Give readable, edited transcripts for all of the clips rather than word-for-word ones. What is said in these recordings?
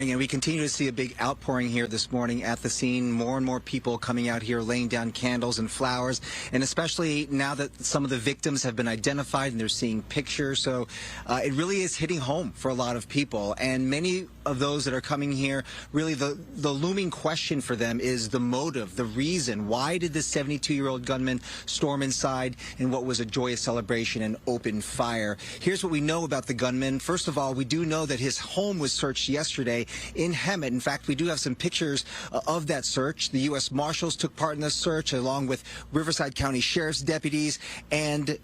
And we continue to see a big outpouring here this morning at the scene. More and more people coming out here laying down candles and flowers, and especially now that some of the victims have been identified and they're seeing pictures. So it really is hitting home for a lot of people. And many of those that are coming here, really the looming question for them is the motive, the reason. Why did this 72-year-old gunman storm inside in what was a joyous celebration and open fire? Here's what we know about the gunman. First of all, we do know that his home was searched yesterday in Hemet. In fact, we do have some pictures of that search. The U.S. Marshals took part in the search along with Riverside County Sheriff's deputies and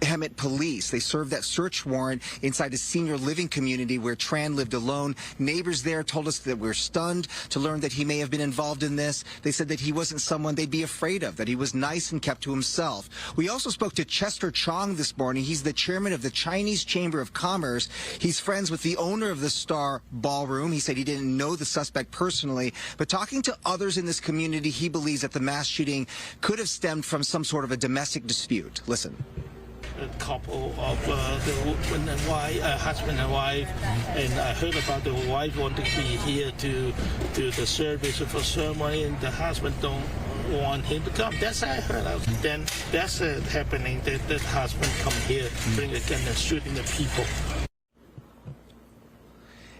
Hemet police. They served that search warrant inside a senior living community where Tran lived alone. Neighbors there told us that we're stunned to learn that he may have been involved in this. They said that he wasn't someone they'd be afraid of, that he was nice and kept to himself. We also spoke to Chester Chong this morning. He's the chairman of the Chinese Chamber of Commerce. He's friends with the owner of the Star Ballroom. He said he didn't know the suspect personally, but talking to others in this community, he believes that the mass shooting could have stemmed from some sort of a domestic dispute. Listen. A couple of husband and wife, and I heard about the wife wanted to be here to do the service for ceremony, and the husband don't want him to come. That's what I heard. Then that's happening. That the husband come here, bring a gun and shooting the people.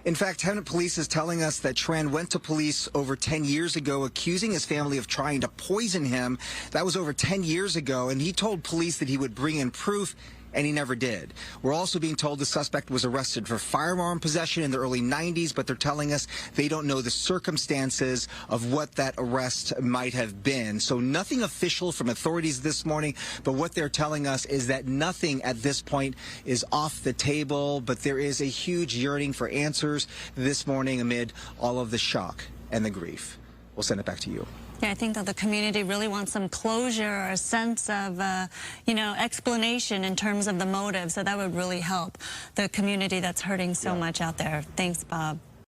In fact, Hemet police is telling us that Tran went to police over 10 years ago, accusing his family of trying to poison him. That was over 10 years ago, and he told police that he would bring in proof, and he never did. We're also being told the suspect was arrested for firearm possession in the early 90s, but they're telling us they don't know the circumstances of what that arrest might have been. So nothing official from authorities this morning, but what they're telling us is that nothing at this point is off the table, but there is a huge yearning for answers this morning amid all of the shock and the grief. We'll send it back to you. Yeah, I think that the community really wants some closure or a sense of, explanation in terms of the motive. So that would really help the community that's hurting so much out there. Thanks, Bob.